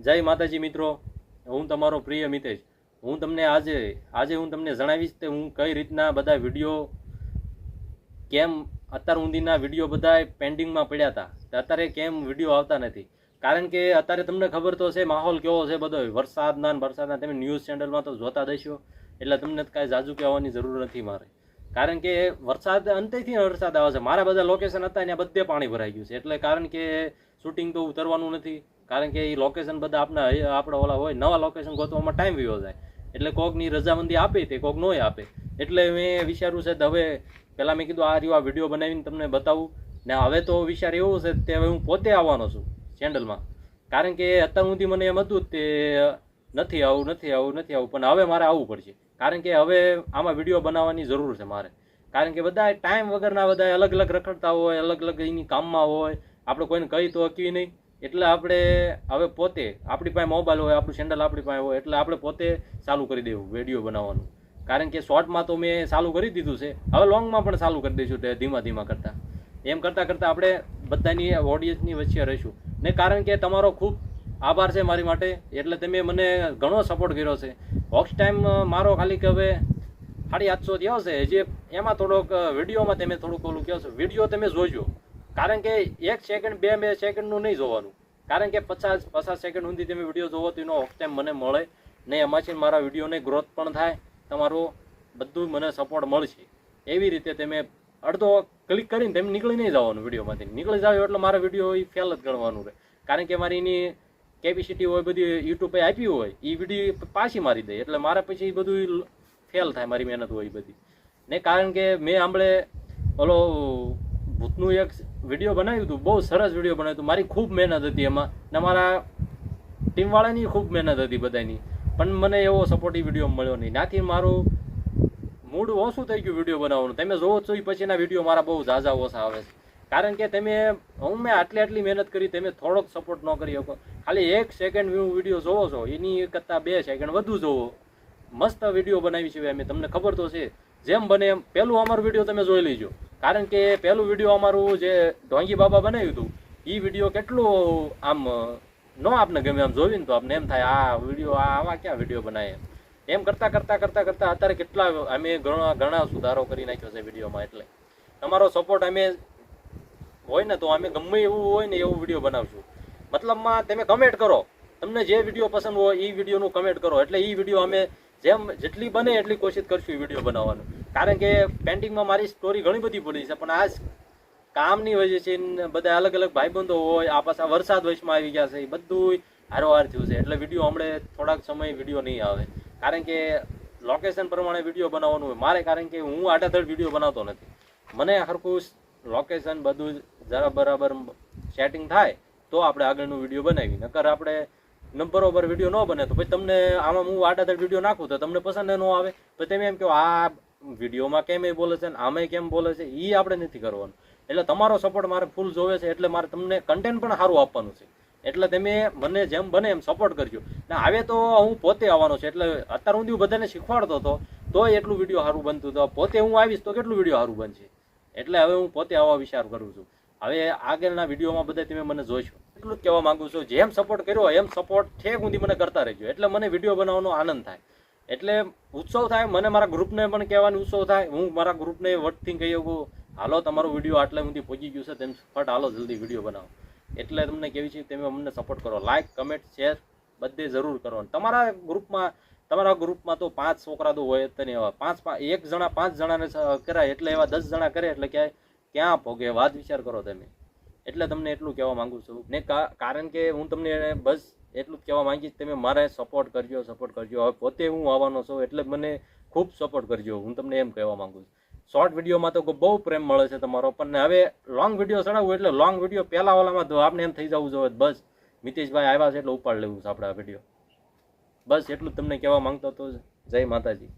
જય માતાજી મિત્રો, હું તમારો પ્રિય મિતેશ. હું તમને આજે હું તમને જણાવીશ કે હું કઈ રીતના બધા વિડીયો કેમ અત્યાર સુધીના વિડીયો બધા પેન્ડિંગમાં પડ્યા હતા, અત્યારે કેમ વિડીયો આવતા નથી. કારણ કે અત્યારે તમને ખબર તો છે માહોલ કેવો છે બધો, વરસાદના તમે ન્યૂઝ ચેનલમાં તો જોતા દેશો, એટલે તમને કાંઈ જાજુ કહેવાની જરૂર નથી મારે. કારણ કે વરસાદ અંતેથી વરસાદ આવે છે. મારા બધા લોકેશન હતા ત્યાં બધે પાણી ભરાઈ ગયું છે. એટલે કારણ કે શૂટિંગ તો ઉતરવાનું નથી, કારણ કે એ લોકેશન બધા આપણે ઓલા હોય, નવા લોકેશન ગોતવામાં ટાઈમ વયો જાય. એટલે કોકની રજામંદી આપે તે કોક નોય આપે. એટલે મેં વિચાર્યું છે હવે પહેલાં મેં કીધું આ વિડીયો બનાવીને તમને બતાવું ને. હવે તો વિચાર એવો છે તે હવે હું પોતે આવવાનો છું ચેનલમાં. કારણ કે અત્યાર સુધી મને એમ હતું તે નથી આવું પણ હવે મારે આવવું પડશે. કારણ કે હવે આમાં વિડીયો બનાવવાની જરૂર છે મારે. કારણ કે બધા ટાઈમ વગરના બધા અલગ અલગ રખડતા હોય, અલગ અલગ એની કામમાં હોય, આપણે કોઈને કહી તો અકવી નહીં. એટલે આપણે હવે પોતે આપણી પાસે મોબાઈલ હોય, આપણું ચેનલ આપણી પાસે હોય, એટલે આપણે પોતે ચાલુ કરી દેવું વિડીયો બનાવવાનું. કારણ કે શોર્ટમાં તો મેં ચાલુ કરી દીધું છે, હવે લોંગમાં પણ ચાલુ કરી દઈશું ધીમા ધીમા કરતાં. એમ કરતાં આપણે બધાની ઓડિયન્સની વચ્ચે રહીશું ને. કારણ કે તમારો ખૂબ આભાર છે મારી માટે. એટલે તમે મને ઘણો સપોર્ટ કર્યો છે. વોક્સ ટાઈમ મારો ખાલી કે હવે 850 થયો છે. જે એમાં થોડોક વિડીયોમાં તમે થોડુંક ઓલું કહો છો, વિડીયો તમે જોજો. કારણ કે 1 સેકન્ડ 2 સેકન્ડનું નહીં જોવાનું. કારણ કે 50 સેકન્ડ સુધી તમે વિડીયો જોવો તો એનો વોક્સ ટાઈમ મને મળે ને. એમાંથી મારા વિડીયોને ગ્રોથ પણ થાય, તમારો બધું મને સપોર્ટ મળશે. એવી રીતે તમે અડધો ક્લિક કરીને તમે નીકળી નહીં જવાનું. વિડીયોમાંથી નીકળી જાવ એટલે મારા વિડીયો એ ફેલ જ ગણવાનું રહે. કારણ કે મારી એની કેપેસિટી હોય બધી યુટ્યુબે આપી હોય, એ વિડીયો પાછી મારી દે. એટલે મારે પછી બધું ફેલ થાય, મારી મહેનત હોય બધી ને. કારણ કે મેં હમણે ઓલો ભૂતનું એક વિડીયો બનાવ્યું હતું, બહુ સરસ વિડીયો બનાવ્યું હતું. મારી ખૂબ મહેનત હતી એમાં ને મારા ટીમવાળાની ખૂબ મહેનત હતી બધાની, પણ મને એવો સપોર્ટિવ વિડીયો મળ્યો નહીં. ત્યાંથી મારું મૂડ ઓછું થઈ ગયું વિડીયો બનાવવાનું. તમે જોવો છો એ પછીના વિડીયો મારા બહુ ઝાઝા ઓછા આવે છે. કારણ કે મેં આટલી મહેનત કરી, તમે થોડોક સપોર્ટ ન કરી શકો. ખાલી 1 સેકન્ડ વિડીયો જોવો છો, એની કરતાં 2 સેકન્ડ વધુ જોવો. મસ્ત વિડીયો બનાવી છે અમે, તમને ખબર તો છે. જેમ બને એમ પહેલું અમારું વિડીયો તમે જોઈ લેજો. કારણ કે પહેલું વિડીયો અમારું જે ઢોંગી બાબા બનાવ્યું હતું, એ વિડીયો કેટલું આમ આપને ગમે. આમ જોઈને તો આપને એમ થાય આ વિડીયો આવા ક્યાં વિડીયો બનાવે. એમ કરતાં અત્યારે કેટલા અમે ઘણા સુધારો કરી નાખ્યો છે વિડીયોમાં. એટલે તમારો સપોર્ટ અમે હોય ને તો અમે ગમે એવું હોય ને એવું વિડીયો બનાવશું. મતલબમાં તમે કમેન્ટ કરો, તમને જે વિડીયો પસંદ હોય એ વિડીયોનું કમેન્ટ કરો. એટલે એ વિડીયો અમે જેટલી બને એટલી કોશિશ કરશું એ વિડીયો બનાવવાનું. કારણ કે પેન્ટિંગમાં મારી સ્ટોરી ઘણી બધી પડી છે, પણ આ કામની વજહ છે. બધા અલગ અલગ ભાઈબંધો હોય, આ પાછા વરસાદ વચમાં આવી ગયા છે, એ બધું હારોહાર થયું છે. એટલે વિડીયો હમણાં થોડાક સમય વિડીયો નહીં આવે. કારણ કે લોકેશન પ્રમાણે વિડીયો બનાવવાનું હોય મારે. કારણ કે હું આડાધડ વિડીયો બનાવતો નથી. મને સરખું લોકેશન બધું જરા બરાબર સેટિંગ થાય તો આપણે આગળનું વિડીયો બનાવી. નકર આપણે બરોબર વિડીયો ન બને તો પછી તમને આમાં હું આડાધડ વિડીયો નાખું તો તમને પસંદ ન આવે. તો તમે એમ કહો આ વિડીયોમાં કેમ એ બોલે છે ને આમાં કેમ બોલે છે, એ આપણે નથી કરવાનું. એટલે તમારો સપોર્ટ મારે ફૂલ જોવે છે. એટલે મારે તમને કન્ટેન્ટ પણ સારું આપવાનું છે. એટલે તમે મને જેમ બને એમ સપોર્ટ કરજો ને. હવે તો હું પોતે આવવાનો છું. એટલે અત્યાર સુધી હું બધાને શીખવાડતો હતો તો એટલું વિડીયો સારું બનતું હતું. પોતે હું આવીશ તો કેટલું વિડીયો સારું બનશે. એટલે હવે હું પોતે આવવા વિચાર કરું છું. હવે આગળના વિડીયોમાં બધા તમે મને જોઈશો. એટલું જ કહેવા માંગુ છું, જેમ સપોર્ટ કર્યો એમ સપોર્ટ ઠેક સુધી મને કરતા રહેજો. એટલે મને વિડીયો બનાવવાનો આનંદ થાય, એટલે ઉત્સવ થાય. મને મારા ગ્રુપને પણ કહેવાનો ઉત્સવ થાય. હું મારા ગ્રુપને વટથી કહી શકું હાલો તમારો વિડીયો આટલે સુધી પહોંચી ગયું છે, તેમ ફટ હાલો જલ્દી વિડીયો બનાવો. એટલે તમને કેવી છે તમે અમને સપોર્ટ કરો. લાઇક કમેન્ટ શેર બધે જરૂર કરો. તમારા ગ્રુપમાં તો 5 છોકરા તો હોય જ નહીં. એવા 1 જણા 5 જણાને કરાય એટલે એવા 10 જણા કરે એટલે ક્યાં ભોગે. વાત વિચાર કરો તમે. એટલે તમને એટલું કહેવા માંગુ છું ને. કારણ કે હું તમને બસ એટલું જ કહેવા માંગીશ, તમે મારે સપોર્ટ કરજો. હવે પોતે હું આવવાનો છું એટલે મને ખૂબ સપોર્ટ કરજો. હું તમને એમ કહેવા માંગુ છું. શોર્ટ વિડીયોમાં તો બહુ પ્રેમ મળે છે તમારો, પણ હવે લોંગ વિડીયો ચડાવવું એટલે લોંગ વિડીયો પહેલા ઓલામાં આપણે એમ થઈ જવું જોઈએ બસ મિતેશભાઈ આવ્યા છે એટલે ઉપાડ લેવું છે આપણે આ વિડીયો. બસ એટલું જ તમને કહેવા માંગતો હતો. જય માતાજી.